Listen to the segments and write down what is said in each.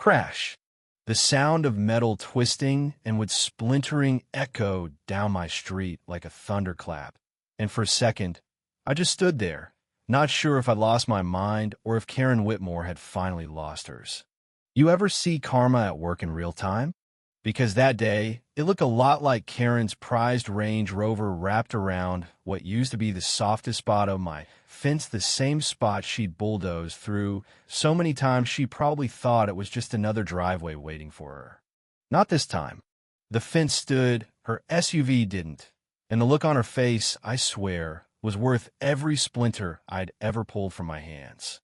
Crash. The sound of metal twisting and with splintering echoed down my street like a thunderclap. And for a second, I just stood there, not sure if I'd lost my mind or if Karen Whitmore had finally lost hers. You ever see karma at work in real time? Because that day, it looked a lot like Karen's prized Range Rover wrapped around what used to be the softest spot of my fence, the same spot she'd bulldozed through so many times she probably thought it was just another driveway waiting for her. Not this time. The fence stood, her SUV didn't, and the look on her face, I swear, was worth every splinter I'd ever pulled from my hands.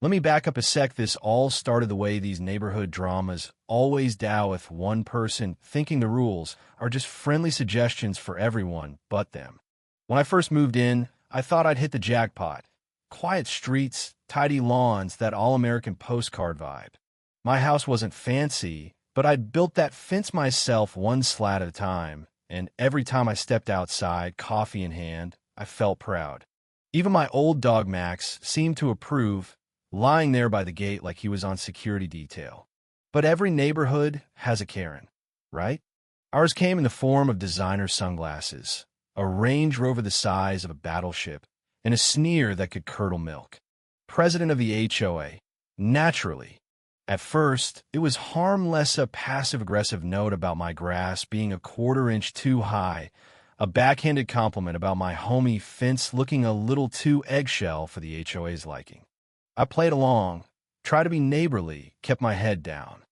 Let me back up a sec. This all started the way these neighborhood dramas always do, with one person thinking the rules are just friendly suggestions for everyone but them. When I first moved in, I thought I'd hit the jackpot. Quiet streets, tidy lawns, that all-American postcard vibe. My house wasn't fancy, but I'd built that fence myself one slat at a time, and every time I stepped outside, coffee in hand, I felt proud. Even my old dog Max seemed to approve, lying there by the gate like he was on security detail. But every neighborhood has a Karen, right? Ours came in the form of designer sunglasses, a Range Rover the size of a battleship, and a sneer that could curdle milk. President of the HOA, naturally. At first, it was harmless, a passive-aggressive note about my grass being a quarter-inch too high, a backhanded compliment about my homey fence looking a little too eggshell for the HOA's liking. I played along, tried to be neighborly, kept my head down.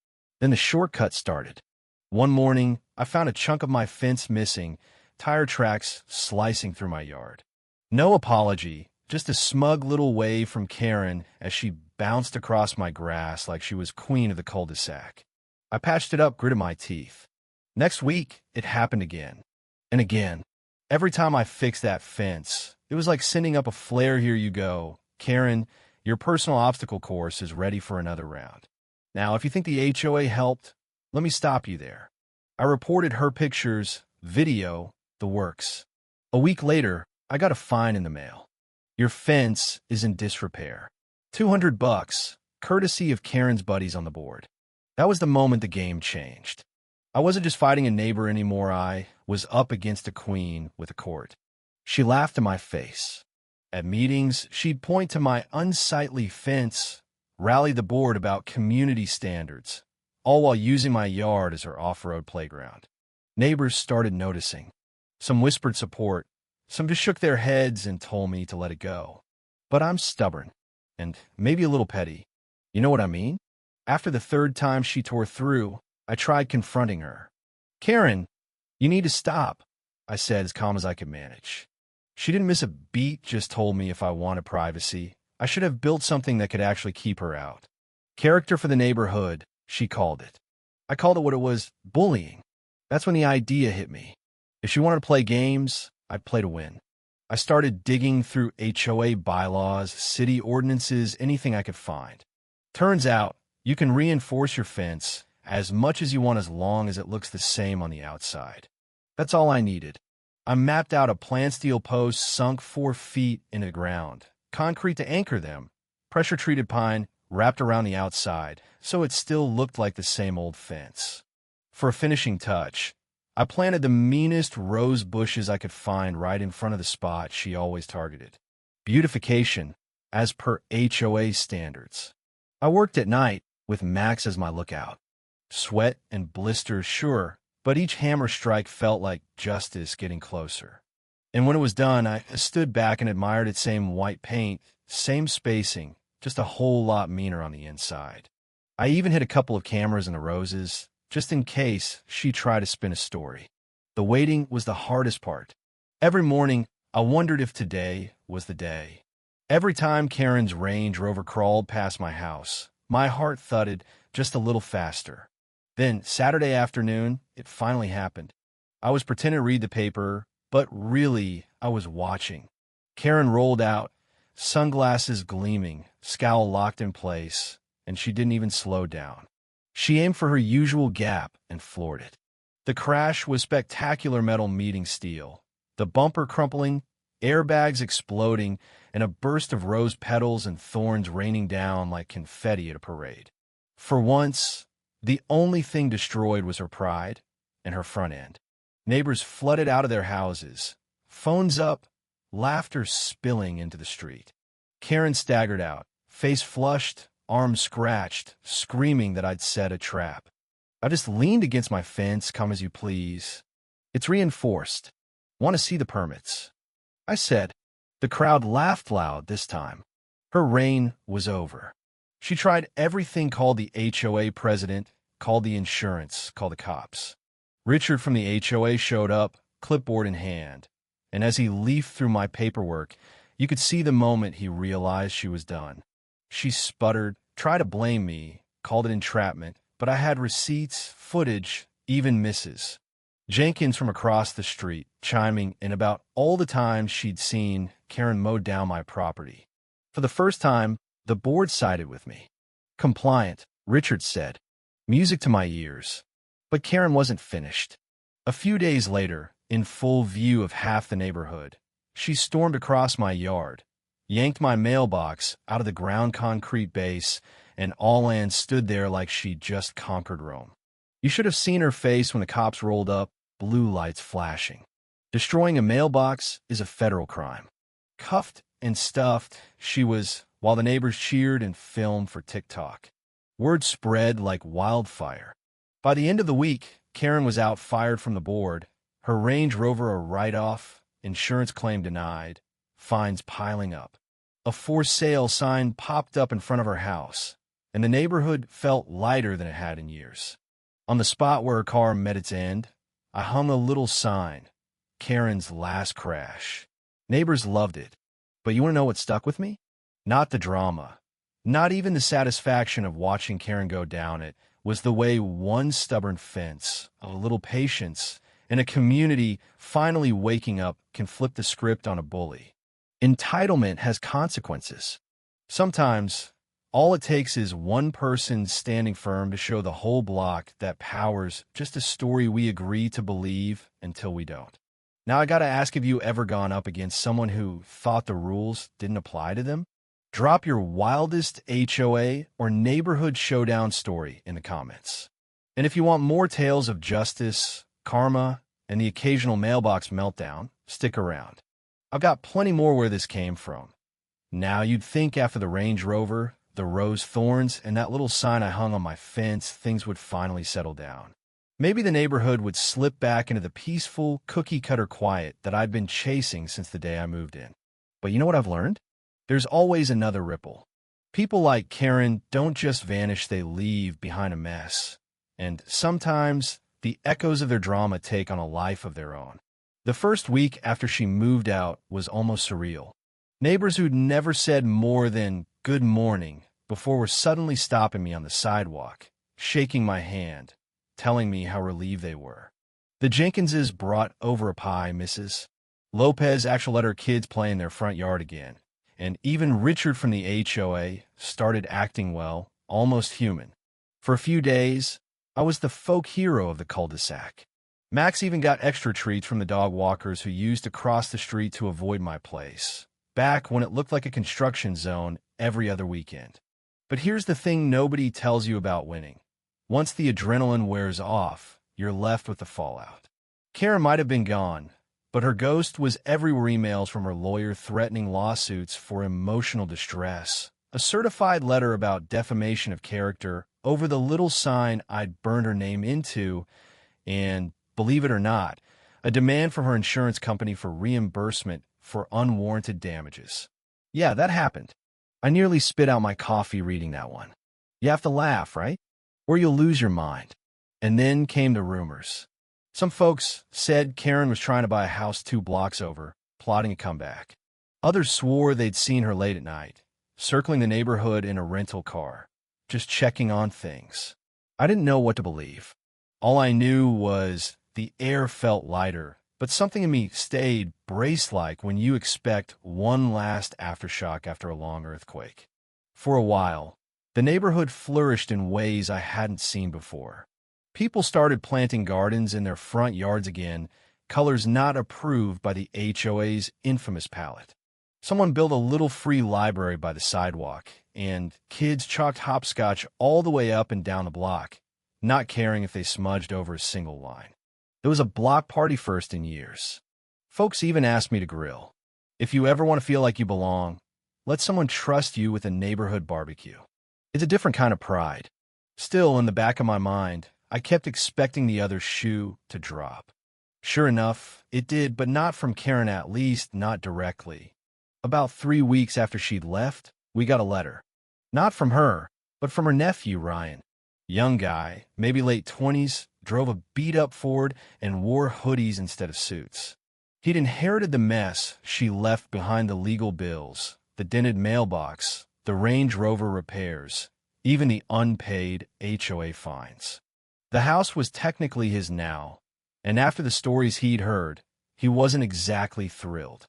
Then the shortcut started. One morning, I found a chunk of my fence missing, tire tracks slicing through my yard. No apology, just a smug little wave from Karen as she bounced across my grass like she was queen of the cul-de-sac. I patched it up, gritted my teeth. Next week, it happened again. And again. Every time I fixed that fence, it was like sending up a flare. Here you go, Karen. Your personal obstacle course is ready for another round. Now, if you think the HOA helped, let me stop you there. I reported her pictures, video, the works. A week later, I got a fine in the mail. Your fence is in disrepair. $200, courtesy of Karen's buddies on the board. That was the moment the game changed. I wasn't just fighting a neighbor anymore. I was up against a queen with a court. She laughed in my face. At meetings, she'd point to my unsightly fence, rally the board about community standards, all while using my yard as her off-road playground. Neighbors started noticing. Some whispered support, some just shook their heads and told me to let it go. But I'm stubborn, and maybe a little petty. You know what I mean? After the third time she tore through, I tried confronting her. Karen, you need to stop, I said as calm as I could manage. She didn't miss a beat, just told me if I wanted privacy, I should have built something that could actually keep her out. Character for the neighborhood, she called it. I called it what it was, bullying. That's when the idea hit me. If she wanted to play games, I'd play to win. I started digging through HOA bylaws, city ordinances, anything I could find. Turns out, you can reinforce your fence as much as you want as long as it looks the same on the outside. That's all I needed. I mapped out a plant steel post sunk 4 feet into the ground, concrete to anchor them, pressure-treated pine wrapped around the outside, so it still looked like the same old fence. For a finishing touch, I planted the meanest rose bushes I could find right in front of the spot she always targeted. Beautification, as per HOA standards. I worked at night, with Max as my lookout. Sweat and blisters, sure, but each hammer strike felt like justice getting closer. And when it was done, I stood back and admired its same white paint, same spacing, just a whole lot meaner on the inside. I even hid a couple of cameras in the roses, just in case she tried to spin a story. The waiting was the hardest part. Every morning, I wondered if today was the day. Every time Karen's Range Rover crawled past my house, my heart thudded just a little faster. Then, Saturday afternoon, it finally happened. I was pretending to read the paper, but really, I was watching. Karen rolled out, sunglasses gleaming, scowl locked in place, and she didn't even slow down. She aimed for her usual gap and floored it. The crash was spectacular, metal meeting steel, the bumper crumpling, airbags exploding, and a burst of rose petals and thorns raining down like confetti at a parade. For once, The only thing destroyed was her pride and her front end. Neighbors flooded out of their houses, phones up, laughter spilling into the street. Karen staggered out, face flushed, arms scratched, screaming that I'd set a trap. I just leaned against my fence, come as you please. It's reinforced. Want to see the permits? I said. The crowd laughed loud this time. Her reign was over. She tried everything, called the HOA president, called the insurance, called the cops. Richard from the HOA showed up, clipboard in hand, and as he leafed through my paperwork, you could see the moment he realized she was done. She sputtered, tried to blame me, called it entrapment, but I had receipts, footage, even misses. Jenkins from across the street, chiming in about all the times she'd seen Karen mow down my property. For the first time, the board sided with me. Compliant, Richard said. Music to my ears. But Karen wasn't finished. A few days later, in full view of half the neighborhood, she stormed across my yard, yanked my mailbox out of the ground concrete base, and Allan stood there like she'd just conquered Rome. You should have seen her face when the cops rolled up, blue lights flashing. Destroying a mailbox is a federal crime. Cuffed and stuffed, she was, while the neighbors cheered and filmed for TikTok. Word spread like wildfire. By the end of the week, Karen was out, fired from the board, her Range Rover a write-off, insurance claim denied, fines piling up. A for sale sign popped up in front of her house, and the neighborhood felt lighter than it had in years. On the spot where her car met its end, I hung a little sign, Karen's last crash. Neighbors loved it, but you want to know what stuck with me? Not the drama, not even the satisfaction of watching Karen go down. It was the way one stubborn fence, a little patience, and a community finally waking up can flip the script on a bully. Entitlement has consequences. Sometimes, all it takes is one person standing firm to show the whole block that power's just a story we agree to believe until we don't. Now, I gotta ask, have you ever gone up against someone who thought the rules didn't apply to them? Drop your wildest HOA or neighborhood showdown story in the comments. And if you want more tales of justice, karma, and the occasional mailbox meltdown, stick around. I've got plenty more where this came from. Now, you'd think after the Range Rover, the rose thorns, and that little sign I hung on my fence, things would finally settle down. Maybe the neighborhood would slip back into the peaceful, cookie-cutter quiet that I'd been chasing since the day I moved in. But you know what I've learned? There's always another ripple. People like Karen don't just vanish, they leave behind a mess. And sometimes, the echoes of their drama take on a life of their own. The first week after she moved out was almost surreal. Neighbors who'd never said more than good morning before were suddenly stopping me on the sidewalk, shaking my hand, telling me how relieved they were. The Jenkinses brought over a pie, Mrs. Lopez actually let her kids play in their front yard again. And even Richard from the HOA started acting well, almost human. For a few days, I was the folk hero of the cul-de-sac. Max even got extra treats from the dog walkers who used to cross the street to avoid my place, back when it looked like a construction zone every other weekend. But here's the thing nobody tells you about winning. Once the adrenaline wears off, you're left with the fallout. Karen might have been gone, but her ghost was everywhere. Emails from her lawyer threatening lawsuits for emotional distress, a certified letter about defamation of character over the little sign I'd burned her name into, and, believe it or not, a demand from her insurance company for reimbursement for unwarranted damages. Yeah, that happened. I nearly spit out my coffee reading that one. You have to laugh, right? Or you'll lose your mind. And then came the rumors. Some folks said Karen was trying to buy a house 2 blocks over, plotting a comeback. Others swore they'd seen her late at night, circling the neighborhood in a rental car, just checking on things. I didn't know what to believe. All I knew was the air felt lighter, but something in me stayed braced-like when you expect one last aftershock after a long earthquake. For a while, the neighborhood flourished in ways I hadn't seen before. People started planting gardens in their front yards again, colors not approved by the HOA's infamous palette. Someone built a little free library by the sidewalk, and kids chalked hopscotch all the way up and down the block, not caring if they smudged over a single line. It was a block party first in years. Folks even asked me to grill. If you ever want to feel like you belong, let someone trust you with a neighborhood barbecue. It's a different kind of pride. Still, in the back of my mind, I kept expecting the other shoe to drop. Sure enough, it did, but not from Karen, at least not directly. About 3 weeks after she'd left, we got a letter. Not from her, but from her nephew, Ryan. Young guy, maybe late 20s, drove a beat-up Ford and wore hoodies instead of suits. He'd inherited the mess she left behind: the legal bills, the dented mailbox, the Range Rover repairs, even the unpaid HOA fines. The house was technically his now, and after the stories he'd heard, he wasn't exactly thrilled.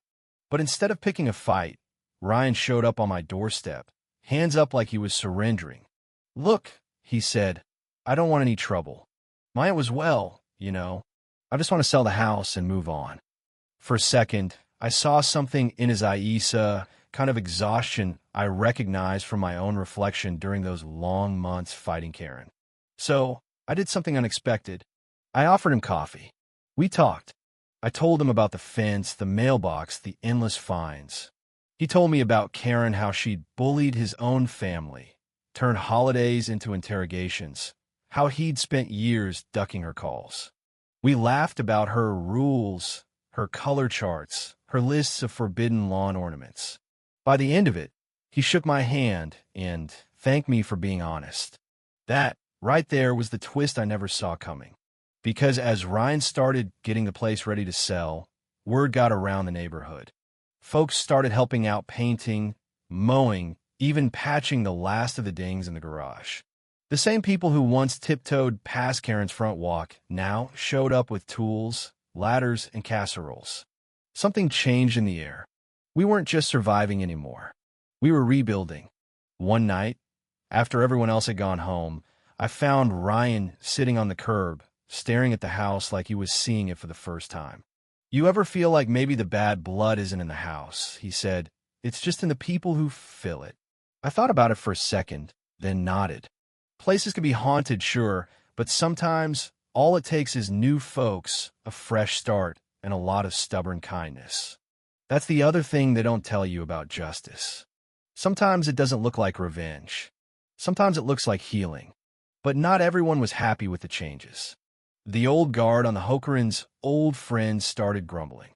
But instead of picking a fight, Ryan showed up on my doorstep, hands up like he was surrendering. "Look," he said, "I don't want any trouble. My aunt was well, you know. I just want to sell the house and move on." For a second, I saw something in his eyes, a kind of exhaustion I recognized from my own reflection during those long months fighting Karen. So, I did something unexpected. I offered him coffee. We talked. I told him about the fence, the mailbox, the endless fines. He told me about Karen, how she'd bullied his own family, turned holidays into interrogations, how he'd spent years ducking her calls. We laughed about her rules, her color charts, her lists of forbidden lawn ornaments. By the end of it, he shook my hand and thanked me for being honest. That, right there, was the twist I never saw coming. Because as Ryan started getting the place ready to sell, word got around the neighborhood. Folks started helping out, painting, mowing, even patching the last of the dings in the garage. The same people who once tiptoed past Karen's front walk now showed up with tools, ladders, and casseroles. Something changed in the air. We weren't just surviving anymore. We were rebuilding. One night, after everyone else had gone home, I found Ryan sitting on the curb, staring at the house like he was seeing it for the first time. "You ever feel like maybe the bad blood isn't in the house?" he said. "It's just in the people who fill it." I thought about it for a second, then nodded. Places can be haunted, sure, but sometimes all it takes is new folks, a fresh start, and a lot of stubborn kindness. That's the other thing they don't tell you about justice. Sometimes it doesn't look like revenge. Sometimes it looks like healing. But not everyone was happy with the changes. The old guard on the Hokerins' old friends started grumbling.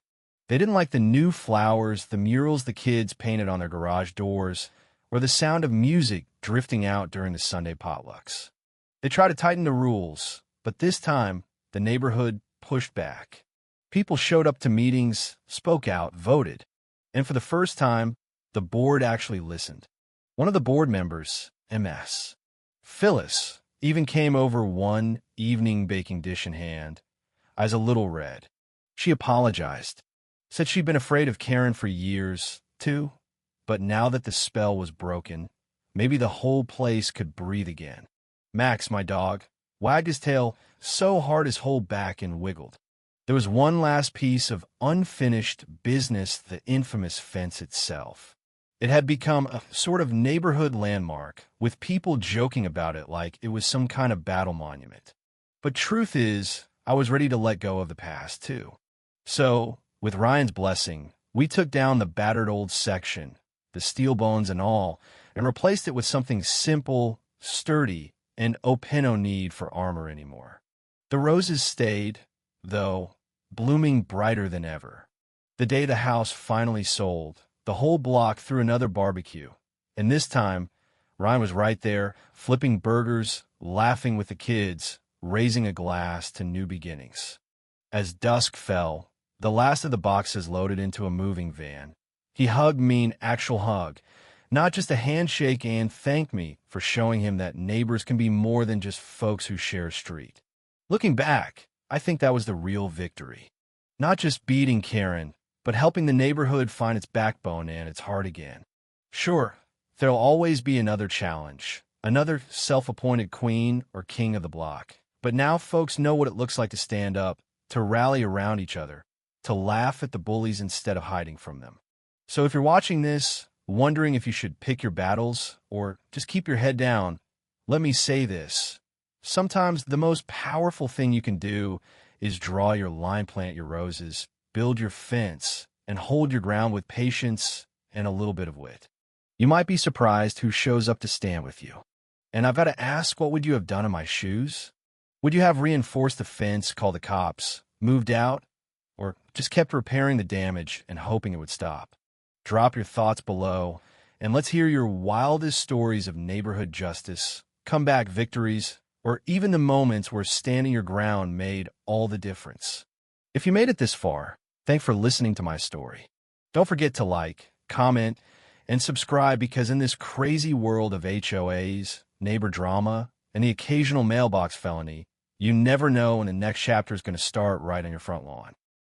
They didn't like the new flowers, the murals the kids painted on their garage doors, or the sound of music drifting out during the Sunday potlucks. They tried to tighten the rules, but this time, the neighborhood pushed back. People showed up to meetings, spoke out, voted. And for the first time, the board actually listened. One of the board members, MS. Phyllis, even came over one evening, baking dish in hand, eyes a little red. She apologized, said she'd been afraid of Karen for years, too, but now that the spell was broken, maybe the whole place could breathe again. Max, my dog, wagged his tail so hard his whole back and wiggled. There was one last piece of unfinished business, the infamous fence itself. It had become a sort of neighborhood landmark, with people joking about it like it was some kind of battle monument. But truth is, I was ready to let go of the past, too. So, with Ryan's blessing, we took down the battered old section, the steel bones and all, and replaced it with something simple, sturdy, and no need for armor anymore. The roses stayed, though, blooming brighter than ever. The day the house finally sold, the whole block threw another barbecue, and this time, Ryan was right there, flipping burgers, laughing with the kids, raising a glass to new beginnings. As dusk fell, the last of the boxes loaded into a moving van. He hugged me, an actual hug, not just a handshake, and thanked me for showing him that neighbors can be more than just folks who share a street. Looking back, I think that was the real victory. Not just beating Karen, but helping the neighborhood find its backbone and its heart again. Sure, there'll always be another challenge, another self-appointed queen or king of the block. But now folks know what it looks like to stand up, to rally around each other, to laugh at the bullies instead of hiding from them. So if you're watching this, wondering if you should pick your battles or just keep your head down, let me say this. Sometimes the most powerful thing you can do is draw your line, plant your roses, build your fence, and hold your ground with patience and a little bit of wit. You might be surprised who shows up to stand with you. And I've got to ask, what would you have done in my shoes? Would you have reinforced the fence, called the cops, moved out, or just kept repairing the damage and hoping it would stop? Drop your thoughts below, and let's hear your wildest stories of neighborhood justice, comeback victories, or even the moments where standing your ground made all the difference. If you made it this far, thanks for listening to my story. Don't forget to like, comment, and subscribe, because in this crazy world of HOAs, neighbor drama, and the occasional mailbox felony, you never know when the next chapter is going to start right on your front lawn.